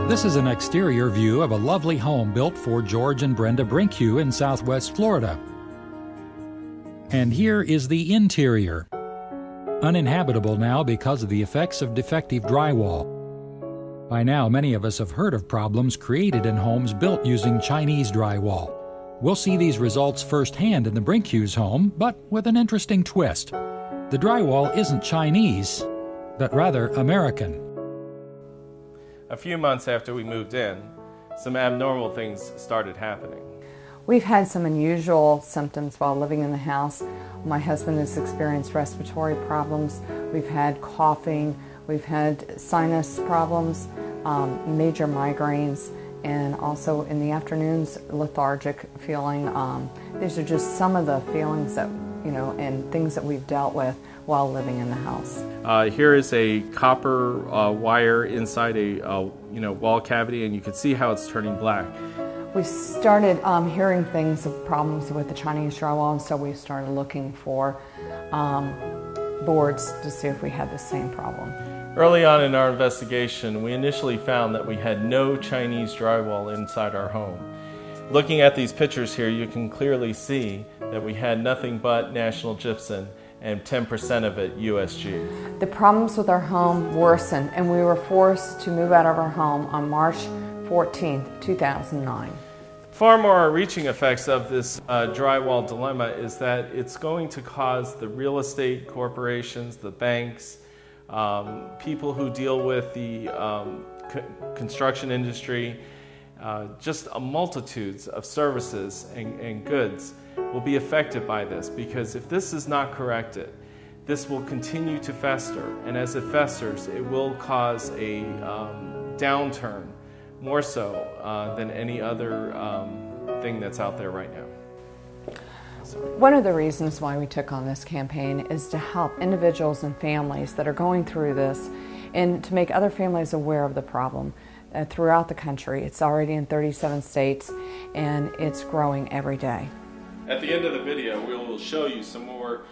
This is an exterior view of a lovely home built for George and Brenda Brinkhue in Southwest Florida. And here is the interior. Uninhabitable now because of the effects of defective drywall. By now, many of us have heard of problems created in homes built using Chinese drywall. We'll see these results firsthand in the Brinkhue's home, but with an interesting twist. The drywall isn't Chinese, but rather American. A few months after we moved in, some abnormal things started happening. We've had some unusual symptoms while living in the house. My husband has experienced respiratory problems. We've had coughing. We've had sinus problems, major migraines, and also in the afternoons, lethargic feeling. These are just some of the feelings that, and things that we've dealt with while living in the house. Here is a copper wire inside a wall cavity, and you can see how it's turning black. We started hearing things of problems with the Chinese drywall, and so we started looking for boards to see if we had the same problem. Early on in our investigation, we initially found that we had no Chinese drywall inside our home. Looking at these pictures here, you can clearly see that we had nothing but National Gypsum and 10% of it USG. The problems with our home worsened, and we were forced to move out of our home on March 14, 2009. Far more reaching effects of this drywall dilemma is that it's going to cause the real estate corporations, the banks, people who deal with the construction industry, just a multitudes of services and goods will be affected by this, because if this is not corrected, this will continue to fester, and as it festers, it will cause a downturn, more so than any other thing that's out there right now. One of the reasons why we took on this campaign is to help individuals and families that are going through this, and to make other families aware of the problem throughout the country. It's already in 37 states, and it's growing every day. At the end of the video, we will show you some more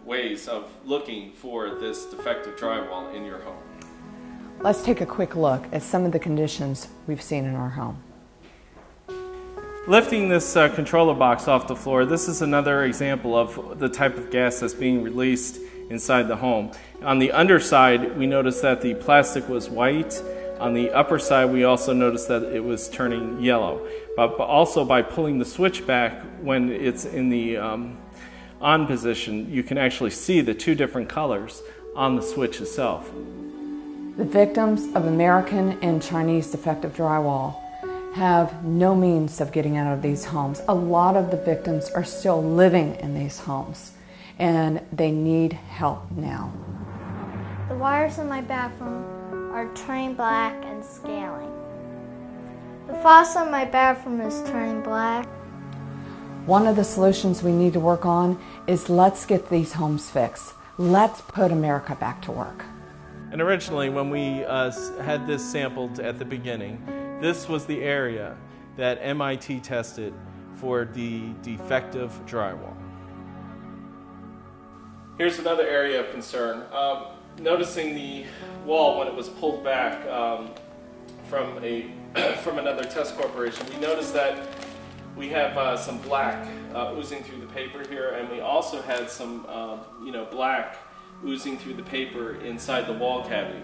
ways of looking for this defective drywall in your home. Let's take a quick look at some of the conditions we've seen in our home. Lifting this controller box off the floor, this is another example of the type of gas that's being released inside the home. On the underside, we noticed that the plastic was white. On the upper side, we also noticed that it was turning yellow. But also by pulling the switch back when it's in the on position, you can actually see the two different colors on the switch itself. The victims of American and Chinese defective drywall have no means of getting out of these homes. A lot of the victims are still living in these homes, and they need help now. The wires in my bathroom are turning black and scaling. The faucet in my bathroom is turning black. One of the solutions we need to work on is let's get these homes fixed. Let's put America back to work. And originally, when we had this sampled at the beginning, this was the area that MIT tested for the defective drywall. Here's another area of concern. Noticing the wall when it was pulled back from another test corporation, we noticed that we have some black oozing through the paper here, and we also had some black oozing through the paper inside the wall cavity.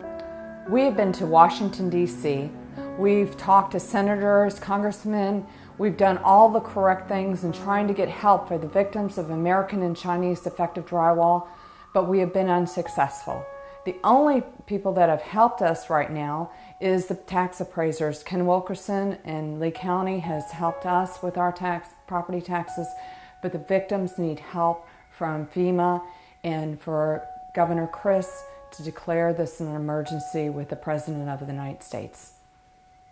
We have been to Washington, D.C. We've talked to senators, congressmen. We've done all the correct things in trying to get help for the victims of American and Chinese defective drywall, but we have been unsuccessful. The only people that have helped us right now is the tax appraisers. Ken Wilkerson in Lee County has helped us with our property taxes, but the victims need help from FEMA and for Governor Chris to declare this an emergency with the President of the United States.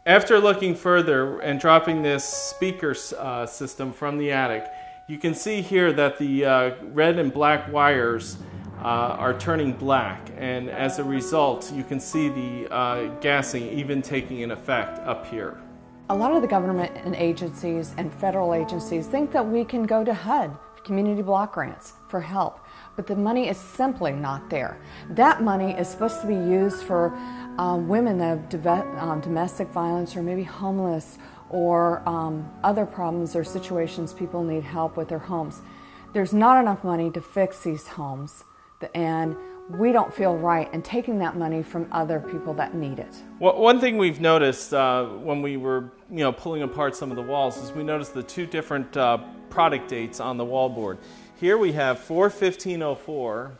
After looking further and dropping this speaker system from the attic, you can see here that the red and black wires are turning black, and as a result you can see the gassing even taking an effect up here. A lot of the government and agencies and federal agencies think that we can go to HUD, Community Block Grants, for help. but the money is simply not there. That money is supposed to be used for women that have domestic violence or maybe homeless or other problems or situations people need help with their homes. There's not enough money to fix these homes, and we don't feel right in taking that money from other people that need it. Well, one thing we've noticed when we were pulling apart some of the walls is we noticed the two different product dates on the wallboard. Here we have 4/15/04,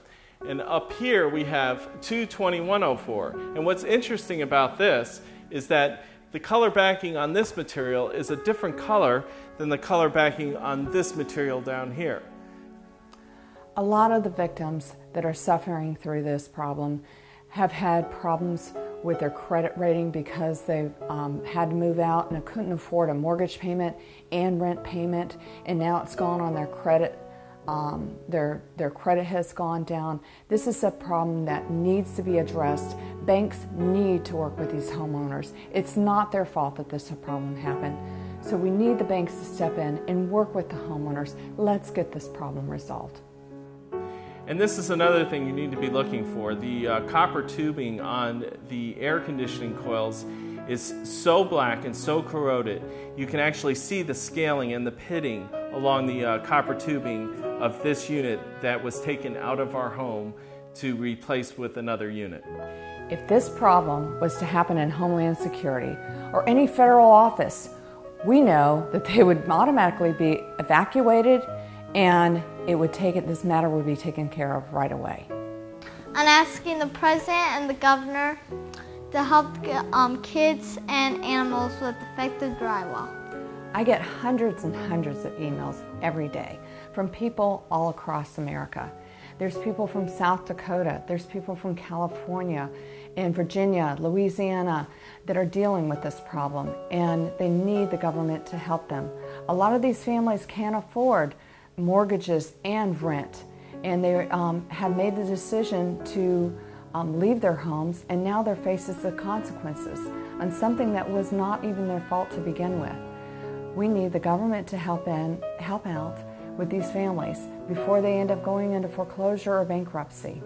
and up here we have 2/21/04. And what's interesting about this is that the color backing on this material is a different color than the color backing on this material down here. A lot of the victims that are suffering through this problem have had problems with their credit rating because they've had to move out and couldn't afford a mortgage payment and rent payment, and now it's gone on their credit. Their credit has gone down. This is a problem that needs to be addressed. Banks need to work with these homeowners. It's not their fault that this problem happened. So we need the banks to step in and work with the homeowners. Let's get this problem resolved. And this is another thing you need to be looking for. The copper tubing on the air conditioning coils is so black and so corroded, you can actually see the scaling and the pitting along the copper tubing of this unit that was taken out of our home to replace with another unit. If this problem was to happen in Homeland Security or any federal office, we know that they would automatically be evacuated, and this matter would be taken care of right away. I'm asking the president and the governor to help kids and animals with defective drywall. I get hundreds and hundreds of emails every day from people all across America. There's people from South Dakota, there's people from California and Virginia, Louisiana that are dealing with this problem, and they need the government to help them. A lot of these families can't afford mortgages and rent, and they have made the decision to leave their homes, and now they're facing the consequences on something that was not even their fault to begin with. We need the government to help out with these families before they end up going into foreclosure or bankruptcy.